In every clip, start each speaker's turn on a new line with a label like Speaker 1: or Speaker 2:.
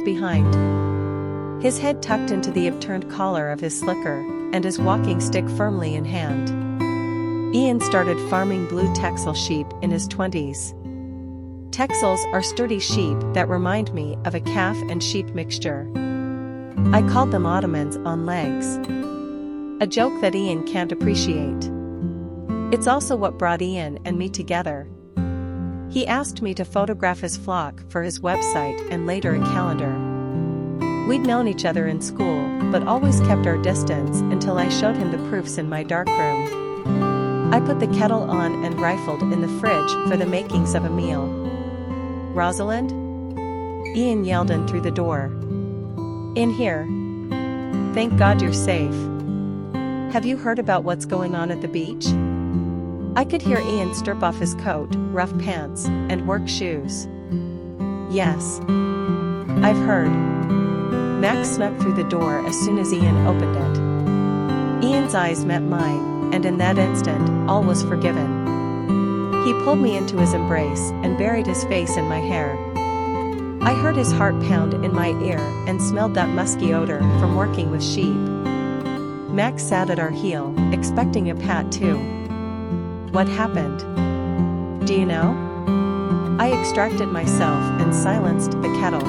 Speaker 1: behind. His head tucked into the upturned collar of his slicker, and his walking stick firmly in hand. Ian started farming blue Texel sheep in his 20s. Texels are sturdy sheep that remind me of a calf and sheep mixture. I called them Ottomans on legs. A joke that Ian can't appreciate. It's also what brought Ian and me together. He asked me to photograph his flock for his website and later a calendar. We'd known each other in school, but always kept our distance until I showed him the proofs in my darkroom. I put the kettle on and rifled in the fridge for the makings of a meal. "Rosalind?" Ian yelled in through the door. "In here. Thank God you're safe. Have you heard about what's going on at the beach?" I could hear Ian strip off his coat, rough pants, and work shoes. "Yes. I've heard." Max snuck through the door as soon as Ian opened it. Ian's eyes met mine, and in that instant, all was forgiven. He pulled me into his embrace and buried his face in my hair. I heard his heart pound in my ear and smelled that musky odor from working with sheep. Max sat at our heel, expecting a pat too. "What happened? Do you know?" I extracted myself and silenced the kettle.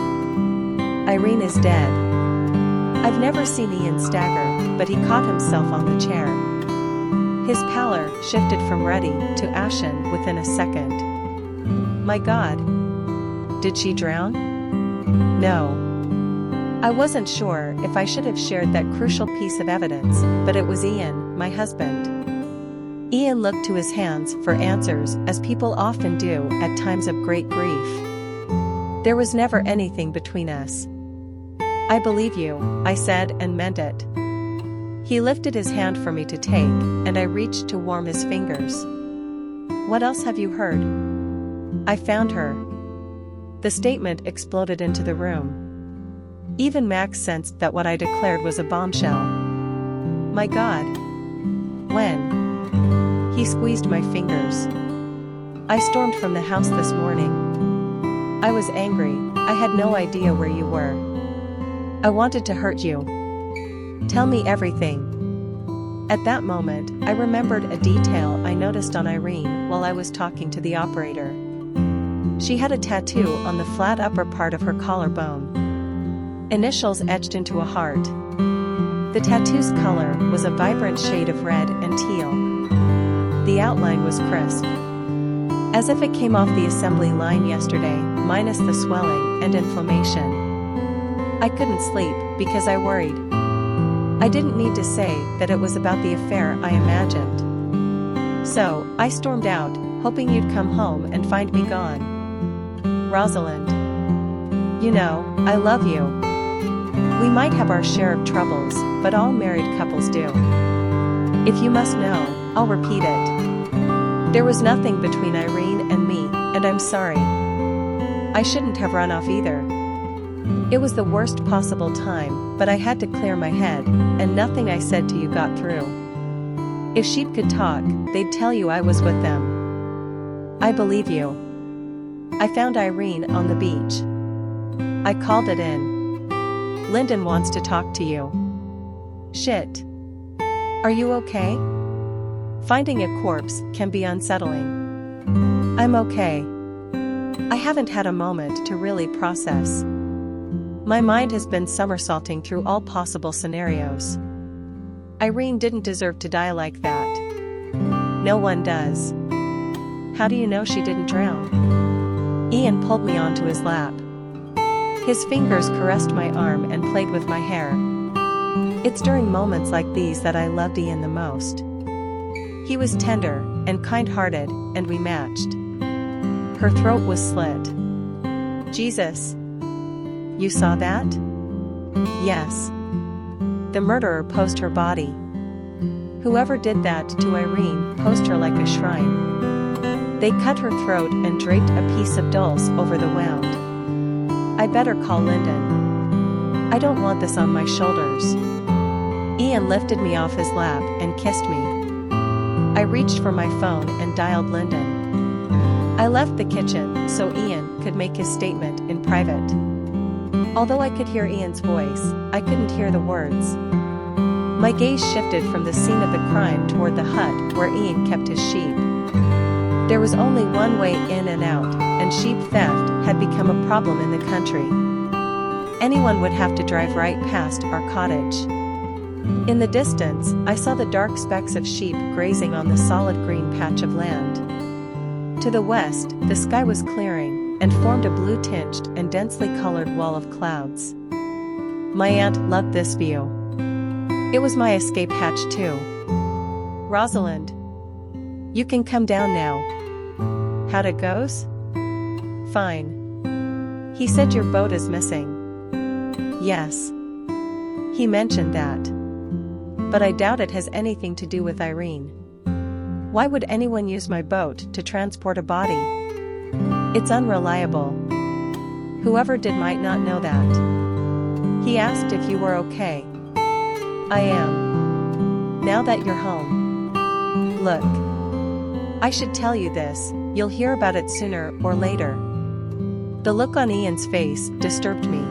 Speaker 1: "Irene is dead." I've never seen Ian stagger, but he caught himself on the chair. His pallor shifted from ruddy to ashen within a second. "My God. Did she drown?" "No." I wasn't sure if I should have shared that crucial piece of evidence, but it was Ian, my husband. Ian looked to his hands for answers, as people often do at times of great grief. "There was never anything between us." "I believe you," I said and meant it. He lifted his hand for me to take, and I reached to warm his fingers. "What else have you heard?" "I found her." The statement exploded into the room. Even Max sensed that what I declared was a bombshell. "My God. When?" He squeezed my fingers. "I stormed from the house this morning. I was angry. I had no idea where you were. I wanted to hurt you. Tell me everything." At that moment, I remembered a detail I noticed on Irene while I was talking to the operator. She had a tattoo on the flat upper part of her collarbone. Initials etched into a heart. The tattoo's color was a vibrant shade of red and teal. The outline was crisp, as if it came off the assembly line yesterday, minus the swelling and inflammation. I couldn't sleep because I worried. I didn't need to say that it was about the affair I imagined. So, I stormed out, hoping you'd come home and find me gone. "Rosalind. You know, I love you. We might have our share of troubles, but all married couples do. If you must know, I'll repeat it. There was nothing between Irene and me, and I'm sorry. I shouldn't have run off either. It was the worst possible time, but I had to clear my head, and nothing I said to you got through. If sheep could talk, they'd tell you I was with them. I believe you. I found Irene on the beach. I called it in. Lyndon wants to talk to you." "Shit. Are you okay?" Finding a corpse can be unsettling. "I'm okay. I haven't had a moment to really process. My mind has been somersaulting through all possible scenarios. Irene didn't deserve to die like that. No one does." "How do you know she didn't drown?" Ian pulled me onto his lap. His fingers caressed my arm and played with my hair. It's during moments like these that I loved Ian the most. He was tender and kind-hearted, and we matched. Her throat was slit. "Jesus. You saw that?" "Yes. The murderer posed her body. Whoever did that to Irene posed her like a shrine. They cut her throat and draped a piece of dulse over the wound. I better call Lyndon. I don't want this on my shoulders." Ian lifted me off his lap and kissed me. I reached for my phone and dialed Lyndon. I left the kitchen so Ian could make his statement in private. Although I could hear Ian's voice, I couldn't hear the words. My gaze shifted from the scene of the crime toward the hut where Ian kept his sheep. There was only one way in and out, and sheep theft had become a problem in the country. Anyone would have to drive right past our cottage. In the distance, I saw the dark specks of sheep grazing on the solid green patch of land. To the west, the sky was clearing, and formed a blue-tinged and densely colored wall of clouds. My aunt loved this view. It was my escape hatch too. "Rosalind, you can come down now." "How'd it goes?" "Fine." "He said your boat is missing." "Yes. He mentioned that. But I doubt it has anything to do with Irene. Why would anyone use my boat to transport a body? It's unreliable. Whoever did might not know that." He asked if you were okay. "I am. Now that you're home. Look. I should tell you this, you'll hear about it sooner or later." The look on Ian's face disturbed me.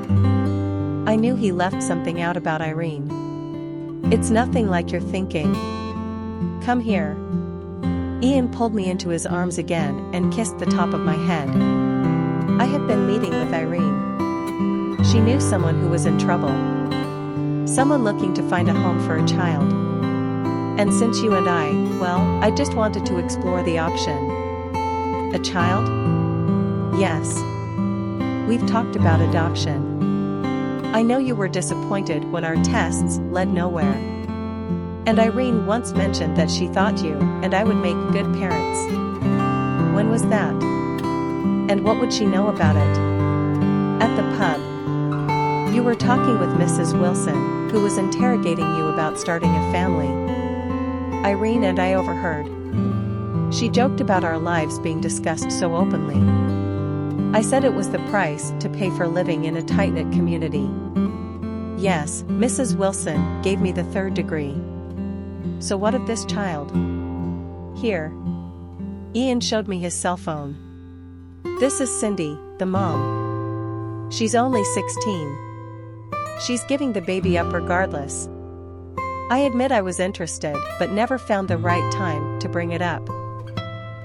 Speaker 1: I knew he left something out about Irene. "It's nothing like you're thinking. Come here." Ian pulled me into his arms again and kissed the top of my head. I had been meeting with Irene. She knew someone who was in trouble. Someone looking to find a home for a child. And since you and I just wanted to explore the option. A child? Yes. We've talked about adoption. I know you were disappointed when our tests led nowhere. And Irene once mentioned that she thought you and I would make good parents. When was that? And what would she know about it? At the pub. You were talking with Mrs. Wilson, who was interrogating you about starting a family. Irene and I overheard. She joked about our lives being discussed so openly. I said it was the price to pay for living in a tight-knit community. Yes, Mrs. Wilson gave me the 3rd degree. So what of this child? Here. Ian showed me his cell phone. This is Cindy, the mom. She's only 16. She's giving the baby up regardless. I admit I was interested, but never found the right time to bring it up.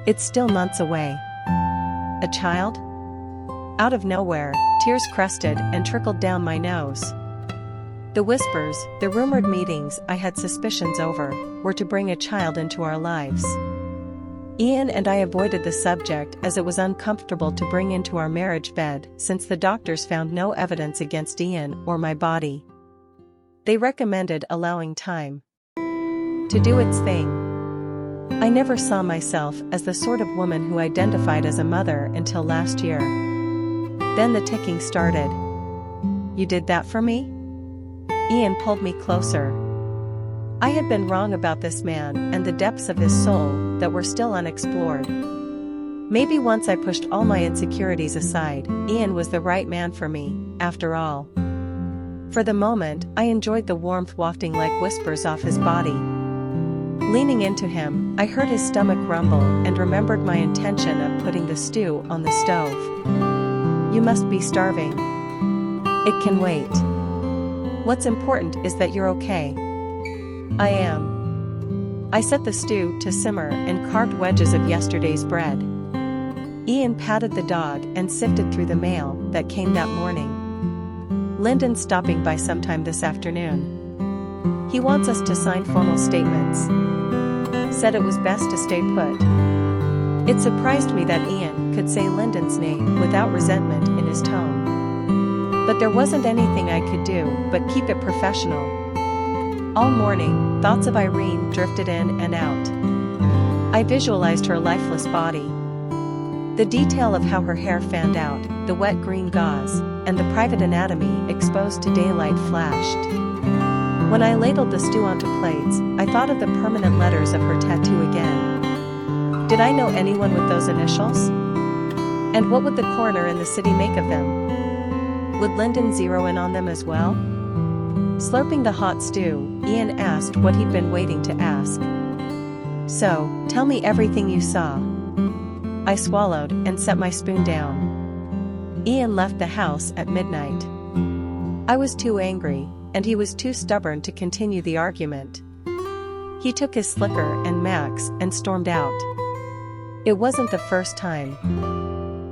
Speaker 1: It's still months away. A child? Out of nowhere, tears crusted and trickled down my nose. The whispers, the rumored meetings I had suspicions over, were to bring a child into our lives. Ian and I avoided the subject as it was uncomfortable to bring into our marriage bed since the doctors found no evidence against Ian or my body. They recommended allowing time to do its thing. I never saw myself as the sort of woman who identified as a mother until last year. Then the ticking started. "You did that for me?" Ian pulled me closer. I had been wrong about this man and the depths of his soul that were still unexplored. Maybe once I pushed all my insecurities aside, Ian was the right man for me, after all. For the moment, I enjoyed the warmth wafting like whispers off his body. Leaning into him, I heard his stomach rumble and remembered my intention of putting the stew on the stove. "You must be starving. It can wait. What's important is that you're okay." "I am." I set the stew to simmer and carved wedges of yesterday's bread. Ian patted the dog and sifted through the mail that came that morning. "Lyndon's stopping by sometime this afternoon. He wants us to sign formal statements. Said it was best to stay put." It surprised me that Ian could say Lyndon's name without resentment in his tone. But there wasn't anything I could do but keep it professional. All morning, thoughts of Irene drifted in and out. I visualized her lifeless body. The detail of how her hair fanned out, the wet green gauze, and the private anatomy exposed to daylight flashed. When I ladled the stew onto plates, I thought of the permanent letters of her tattoo again. Did I know anyone with those initials? And what would the coroner in the city make of them? Would Lyndon zero in on them as well? Slurping the hot stew, Ian asked what he'd been waiting to ask. "So, tell me everything you saw." I swallowed and set my spoon down. Ian left the house at midnight. I was too angry, and he was too stubborn to continue the argument. He took his slicker and Max and stormed out. It wasn't the first time.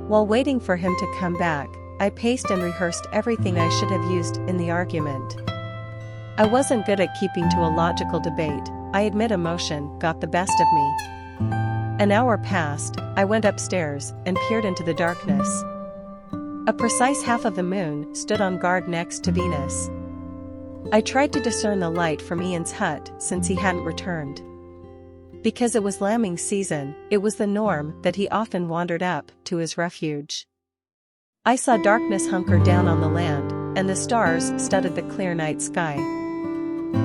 Speaker 1: While waiting for him to come back, I paced and rehearsed everything I should have used in the argument. I wasn't good at keeping to a logical debate. I admit emotion got the best of me. An hour passed, I went upstairs and peered into the darkness. A precise half of the moon stood on guard next to Venus. I tried to discern the light from Ian's hut since he hadn't returned. Because it was lambing season, it was the norm that he often wandered up to his refuge. I saw darkness hunker down on the land, and the stars studded the clear night sky.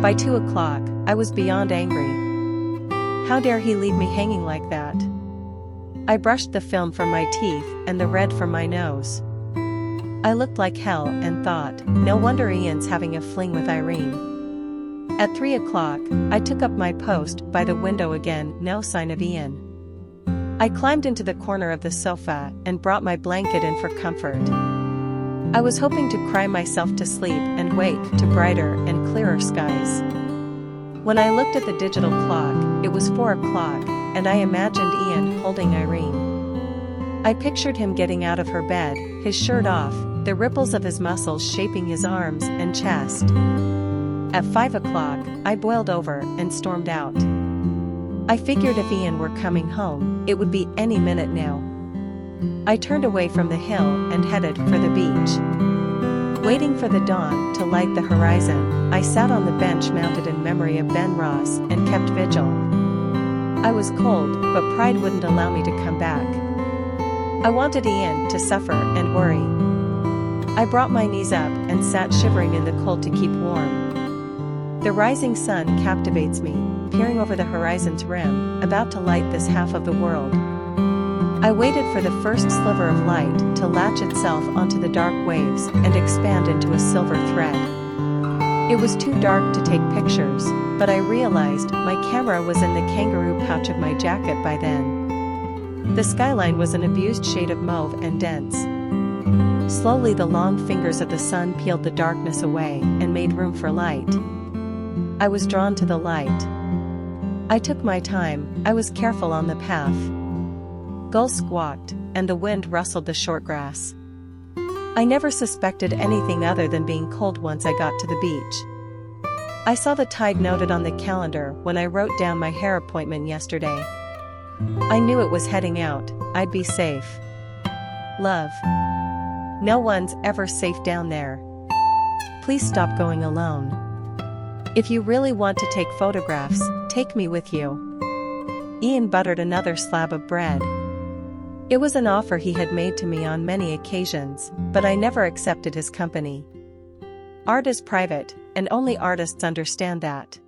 Speaker 1: By 2 o'clock, I was beyond angry. How dare he leave me hanging like that? I brushed the film from my teeth and the red from my nose. I looked like hell and thought, no wonder Ian's having a fling with Irene. At 3 o'clock, I took up my post by the window again, no sign of Ian. I climbed into the corner of the sofa and brought my blanket in for comfort. I was hoping to cry myself to sleep and wake to brighter and clearer skies. When I looked at the digital clock, it was 4 o'clock, and I imagined Ian holding Irene. I pictured him getting out of her bed, his shirt off, the ripples of his muscles shaping his arms and chest. At 5 o'clock, I boiled over and stormed out. I figured if Ian were coming home, it would be any minute now. I turned away from the hill and headed for the beach. Waiting for the dawn to light the horizon, I sat on the bench mounted in memory of Ben Ross and kept vigil. I was cold, but pride wouldn't allow me to come back. I wanted Ian to suffer and worry. I brought my knees up and sat shivering in the cold to keep warm. The rising sun captivates me, peering over the horizon's rim, about to light this half of the world. I waited for the first sliver of light to latch itself onto the dark waves and expand into a silver thread. It was too dark to take pictures, but I realized my camera was in the kangaroo pouch of my jacket by then. The skyline was an abused shade of mauve and dense. Slowly the long fingers of the sun peeled the darkness away and made room for light. I was drawn to the light. I took my time, I was careful on the path. Gulls squawked, and the wind rustled the short grass. I never suspected anything other than being cold once I got to the beach. I saw the tide noted on the calendar when I wrote down my hair appointment yesterday. I knew it was heading out, I'd be safe. Love. No one's ever safe down there. Please stop going alone. If you really want to take photographs, take me with you. Ian buttered another slab of bread. It was an offer he had made to me on many occasions, but I never accepted his company. Art is private, and only artists understand that.